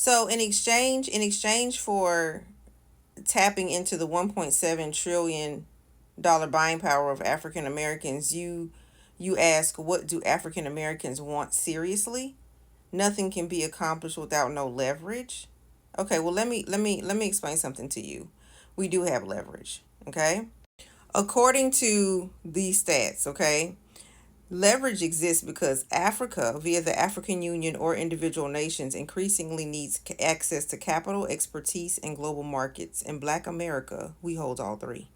So in exchange for tapping into the 1.7 trillion dollar buying power of African Americans, you ask, what do African Americans want seriously? Nothing can be accomplished without no leverage. Okay, well let me explain something to you. We do have leverage, okay? According to these stats, okay? Leverage exists because Africa, via the African Union or individual nations, increasingly needs access to capital, expertise, and global markets. In Black America, we hold all three.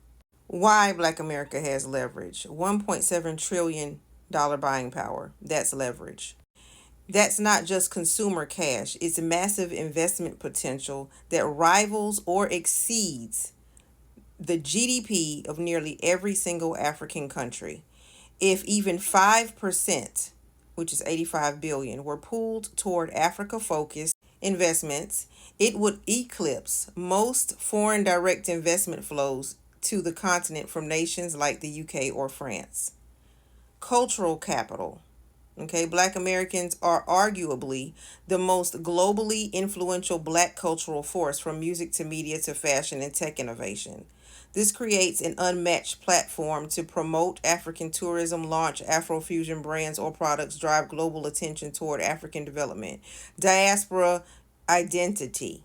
Why Black America has leverage? $1.7 trillion buying power. That's leverage. That's not just consumer cash, it's massive investment potential that rivals or exceeds the GDP of nearly every single African country. If even 5%, which is 85 billion, were pooled toward Africa focused investments, it would eclipse most foreign direct investment flows to the continent from nations like the UK or France. Cultural capital. Okay, Black Americans are arguably the most globally influential Black cultural force, from music to media to fashion and tech innovation. This creates an unmatched platform to promote African tourism, launch Afrofusion brands or products, drive global attention toward African development. Diaspora identity.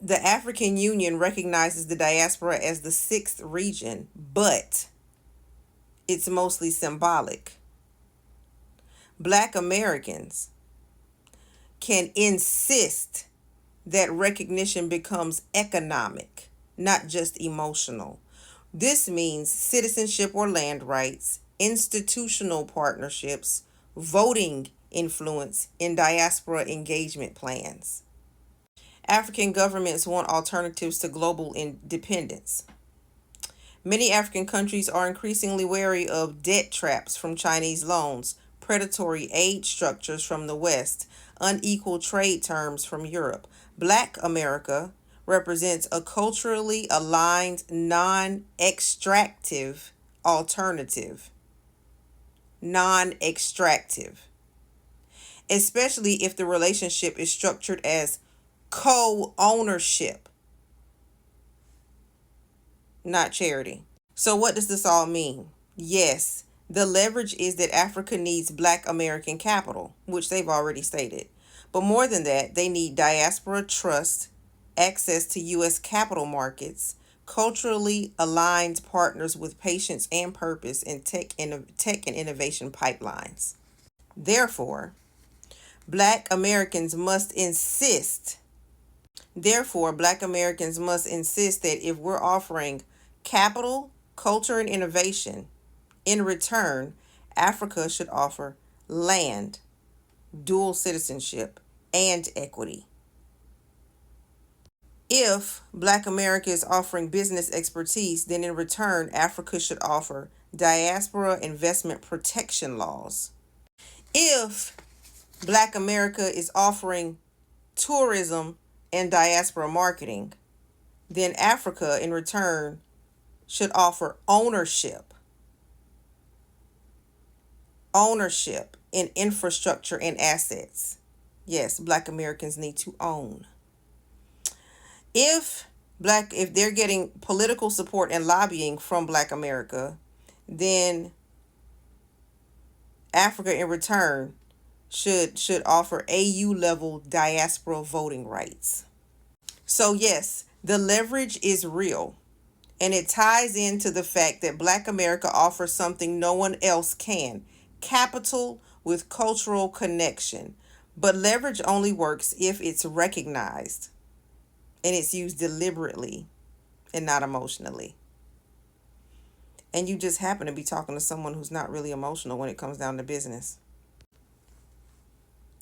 The African Union recognizes the diaspora as the sixth region, but it's mostly symbolic. Black Americans can insist that recognition becomes economic, not just emotional. This means citizenship or land rights, institutional partnerships, voting influence in diaspora engagement plans. African governments want alternatives to global independence. Many African countries are increasingly wary of debt traps from Chinese loans, predatory aid structures from the West, unequal trade terms from Europe. Black America represents a culturally aligned, non extractive alternative. Non extractive. Especially if the relationship is structured as co ownership, not charity. So, what does this all mean? Yes, the leverage is that Africa needs Black American capital, which they've already stated. But more than that, they need diaspora trust, access to U.S. capital markets, culturally aligned partners with patience and purpose, and tech and innovation pipelines. Therefore, Black Americans must insist. Therefore, Black Americans must insist that if we're offering capital, culture, and innovation, in return, Africa should offer land, dual citizenship, and equity. If Black America is offering business expertise, then in return, Africa should offer diaspora investment protection laws. If Black America is offering tourism and diaspora marketing, then Africa in return should offer ownership in infrastructure and assets. Yes, Black Americans need to own. If they're getting political support and lobbying from Black America, then Africa in return should offer AU level diaspora voting rights. So yes, the leverage is real, and it ties into the fact that Black America offers something no one else can: capital with cultural connection. But leverage only works if it's recognized and it's used deliberately and not emotionally. And you just happen to be talking to someone who's not really emotional when it comes down to business.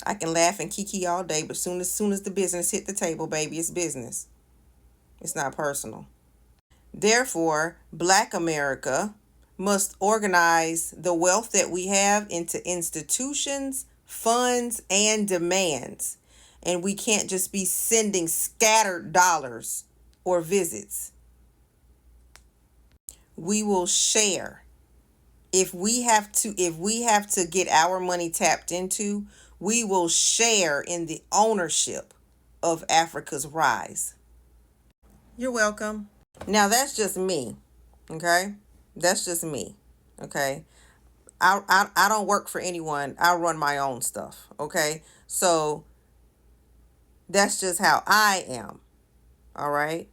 I can laugh and kiki all day, but soon as the business hit the table, baby, it's business. It's not personal. Therefore, Black America must organize the wealth that we have into institutions, funds, and demands. And we can't just be sending scattered dollars or visits. We will share. If we have to get our money tapped into, we will share in the ownership of Africa's rise. You're welcome. Now, that's just me. Okay? That's just me. Okay? I don't work for anyone. I run my own stuff. Okay? So that's just how I am. All right?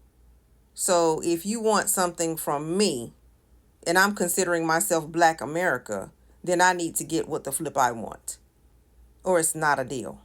So if you want something from me, and I'm considering myself Black America, then I need to get what the flip I want, or it's not a deal.